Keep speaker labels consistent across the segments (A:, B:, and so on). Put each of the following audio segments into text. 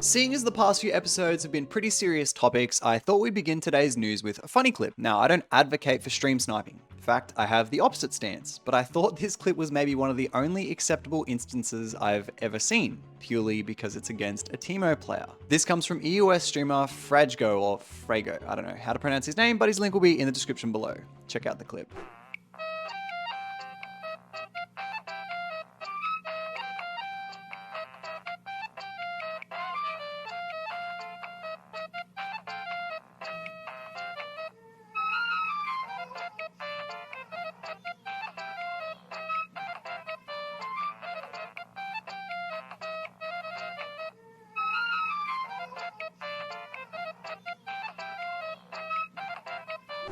A: Seeing as the past few episodes have been pretty serious topics, I thought we'd begin today's news with a funny clip. Now, I don't advocate for stream sniping. In fact, I have the opposite stance, but I thought this clip was maybe one of the only acceptable instances I've ever seen, purely because it's against a Teemo player. This comes from EOS streamer Frajgo, or Frago, I don't know how to pronounce his name, but his link will be in the description below. Check out the clip.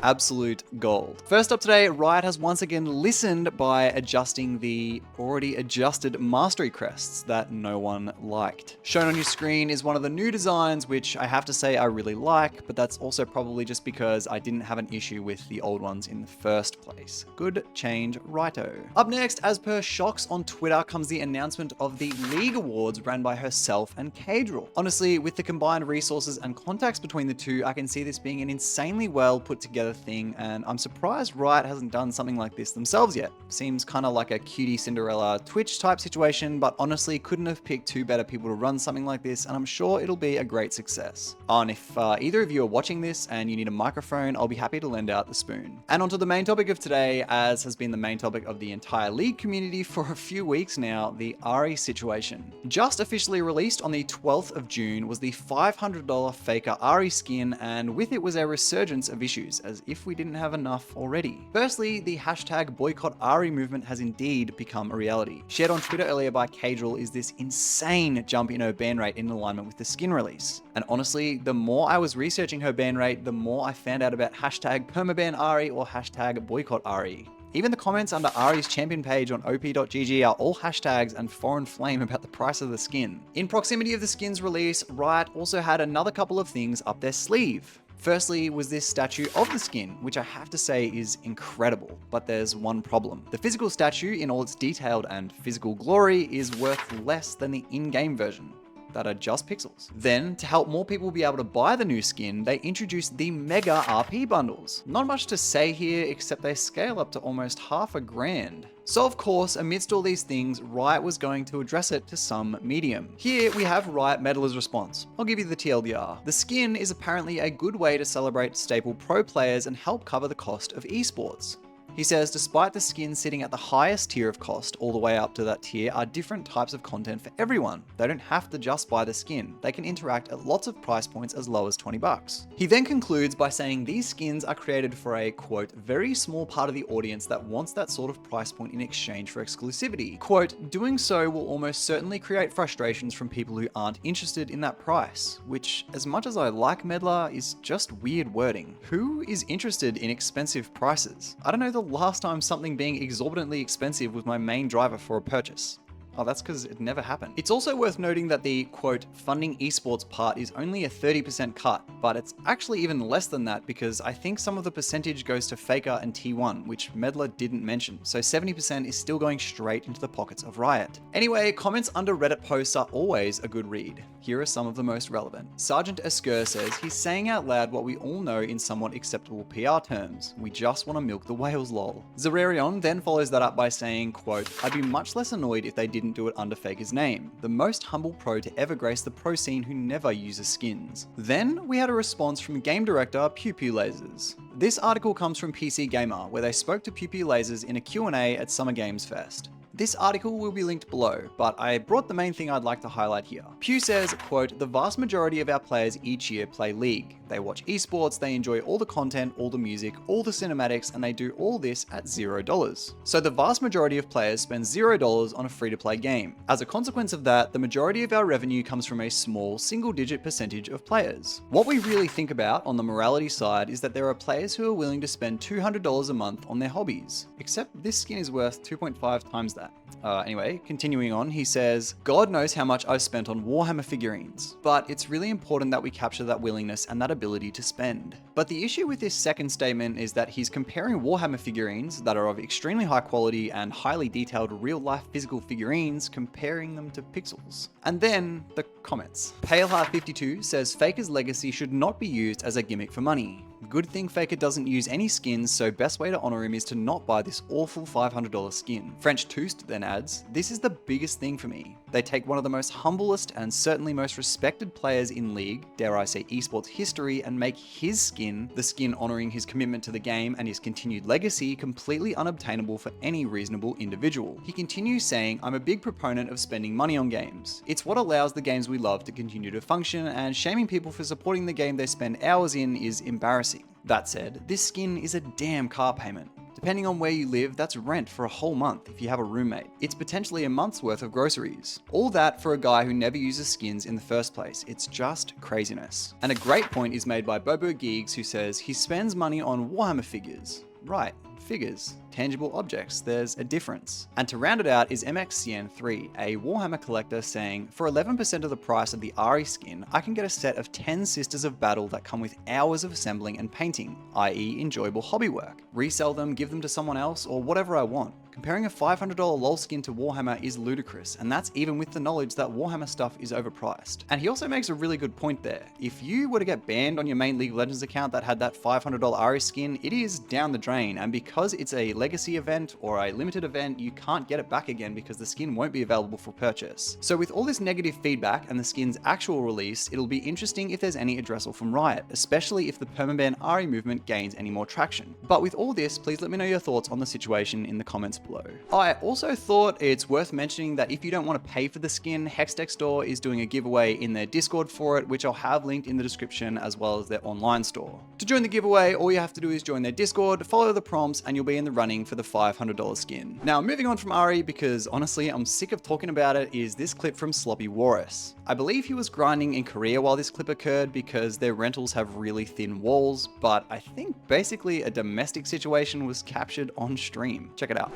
A: Absolute gold. First up today, Riot has once again listened by adjusting the already adjusted mastery crests that no one liked. Shown on your screen is one of the new designs, which I have to say I really like, but that's also probably just because I didn't have an issue with the old ones in the first place. Good change, righto. Up next, as per Shox on Twitter, comes the announcement of the League Awards ran by herself and Kedril. Honestly, with the combined resources and contacts between the two, I can see this being an insanely well put together thing, and I'm surprised Riot hasn't done something like this themselves yet. Seems kind of like a cutie Cinderella Twitch type situation, but honestly couldn't have picked two better people to run something like this, and I'm sure it'll be a great success. And if either of you are watching this and you need a microphone, I'll be happy to lend out the spoon. And onto the main topic of today, as has been the main topic of the entire League community for a few weeks now, the Ahri situation. Just officially released on the 12th of June was the $500 Faker Ahri skin, and with it was a resurgence of issues, as if we didn't have enough already. Firstly, the hashtag boycott Ahri movement has indeed become a reality. Shared on Twitter earlier by Kedril is this insane jump in her ban rate in alignment with the skin release. And honestly, the more I was researching her ban rate, the more I found out about hashtag permaban Ahri or hashtag boycott Ahri. Even the comments under Ahri's champion page on op.gg are all hashtags and foreign flame about the price of the skin. In proximity of the skin's release, Riot also had another couple of things up their sleeve. Firstly was this statue of the skin, which I have to say is incredible, but there's one problem. The physical statue in all its detailed and physical glory is worth less than the in-game version, that are just pixels. Then, to help more people be able to buy the new skin, they introduced the Mega RP bundles. Not much to say here, except they scale up to almost $500,000. So of course, amidst all these things, Riot was going to address it to some medium. Here we have Riot Meddler's response. I'll give you the TLDR. The skin is apparently a good way to celebrate staple pro players and help cover the cost of esports. He says, despite the skin sitting at the highest tier of cost, all the way up to that tier are different types of content for everyone. They don't have to just buy the skin. They can interact at lots of price points as low as $20. He then concludes by saying these skins are created for a, quote, very small part of the audience that wants that sort of price point in exchange for exclusivity. Quote, doing so will almost certainly create frustrations from people who aren't interested in that price, which, as much as I like Meddler, is just weird wording. Who is interested in expensive prices? I don't know the last time something being exorbitantly expensive was my main driver for a purchase. Oh, that's because it never happened. It's also worth noting that the, quote, funding esports part is only a 30% cut, but it's actually even less than that because I think some of the percentage goes to Faker and T1, which Meddler didn't mention, so 70% is still going straight into the pockets of Riot. Anyway, comments under Reddit posts are always a good read. Here are some of the most relevant. Sergeant Esker says he's saying out loud what we all know in somewhat acceptable PR terms. We just want to milk the whales, lol. Zerarion then follows that up by saying, quote, I'd be much less annoyed if they didn't do it under Faker's name, the most humble pro to ever grace the pro scene who never uses skins. Then we had a response from game director Pew Pew Lasers. This article comes from PC Gamer, where they spoke to Pew Pew Lasers in a Q&A at Summer Games Fest. This article will be linked below, but I brought the main thing I'd like to highlight here. Pew says, quote, the vast majority of our players each year play League. They watch esports, they enjoy all the content, all the music, all the cinematics, and they do all this at $0. So the vast majority of players spend $0 on a free-to-play game. As a consequence of that, the majority of our revenue comes from a small, single-digit percentage of players. What we really think about on the morality side is that there are players who are willing to spend $200 a month on their hobbies. Except this skin is worth 2.5 times that. Anyway, continuing on, he says, God knows how much I've spent on Warhammer figurines, but it's really important that we capture that willingness and that ability to spend. But the issue with this second statement is that he's comparing Warhammer figurines that are of extremely high quality and highly detailed real-life physical figurines, comparing them to pixels. And then the comments. Paleheart52 says Faker's legacy should not be used as a gimmick for money. Good thing Faker doesn't use any skins, so best way to honor him is to not buy this awful $500 skin. French Toast then adds, this is the biggest thing for me. They take one of the most humblest and certainly most respected players in League, dare I say esports history, and make his skin, the skin honoring his commitment to the game and his continued legacy, completely unobtainable for any reasonable individual. He continues saying, I'm a big proponent of spending money on games. It's what allows the games we love to continue to function, and shaming people for supporting the game they spend hours in is embarrassing. That said, this skin is a damn car payment. Depending on where you live, that's rent for a whole month if you have a roommate. It's potentially a month's worth of groceries. All that for a guy who never uses skins in the first place. It's just craziness. And a great point is made by Bobo Geeks, who says he spends money on Warhammer figures. Right, figures, tangible objects, there's a difference. And to round it out is MXCN3, a Warhammer collector, saying, for 11% of the price of the Ahri skin, I can get a set of 10 Sisters of Battle that come with hours of assembling and painting, i.e. enjoyable hobby work. Resell them, give them to someone else, or whatever I want. Comparing a $500 LOL skin to Warhammer is ludicrous, and that's even with the knowledge that Warhammer stuff is overpriced. And he also makes a really good point there. If you were to get banned on your main League of Legends account that had that $500 Ahri skin, it is down the drain, and because it's a legacy event or a limited event, you can't get it back again because the skin won't be available for purchase. So with all this negative feedback and the skin's actual release, it'll be interesting if there's any addressal from Riot, especially if the permaban Ahri movement gains any more traction. But with all this, please let me know your thoughts on the situation in the comments below. I also thought it's worth mentioning that if you don't want to pay for the skin, Hextech Store is doing a giveaway in their Discord for it, which I'll have linked in the description, as well as their online store. To join the giveaway, all you have to do is join their Discord, follow the prompts, and you'll be in the running for the $500 skin. Now, moving on from Ahri, because honestly I'm sick of talking about it, is this clip from Sloppywalrusx. I believe he was grinding in Korea while this clip occurred because their rentals have really thin walls, but I think basically a domestic situation was captured on stream. Check it out.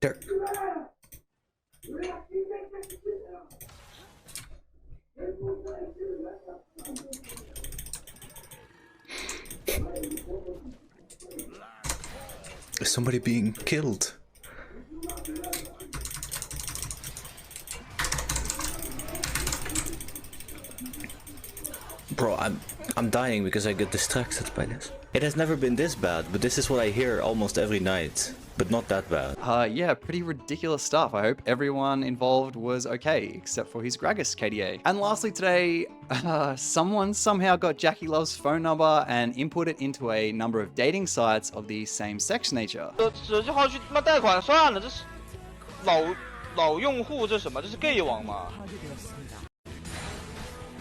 A: Dirt.
B: Is somebody being killed? Bro, I'm dying because I get distracted by this. It has never been this bad, but this is what I hear almost every night. But not that bad.
A: Yeah, pretty ridiculous stuff. I hope everyone involved was okay, except for his Gragas KDA. And lastly today, someone somehow got Jackeylove's phone number and input it into a number of dating sites of the same sex nature.
C: 手机号去他妈贷款算了，这是老用户，这什么？这是 gay 网吗？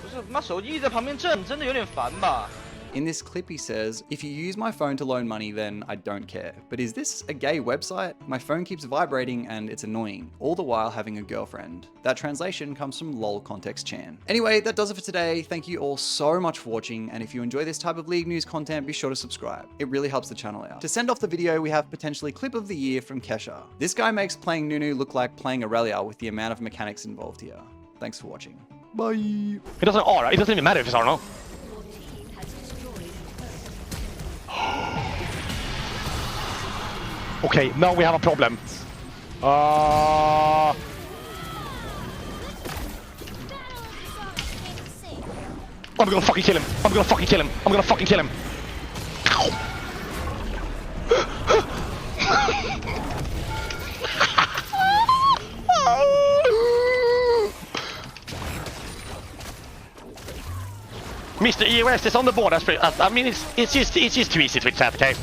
C: 不是，他妈手机一直在旁边震，真的有点烦吧。
A: In this clip he says, if you use my phone to loan money then I don't care. But is this a gay website? My phone keeps vibrating and it's annoying, all the while having a girlfriend. That translation comes from lol context chan. Anyway, that does it for today. Thank you all so much for watching, and if you enjoy this type of League news content, be sure to subscribe. It really helps the channel out. To send off the video, we have potentially clip of the year from Kesha. This guy makes playing Nunu look like playing Aurelia with the amount of mechanics involved here. Thanks for watching. Bye!
D: It doesn't aura, it doesn't even matter if it's aura, no? Okay, now we have a problem. I'm gonna fucking kill him. I'm gonna fucking kill him. I'm gonna fucking kill him. Mr. EOS is on the board. I mean, it's just too easy to accept, okay?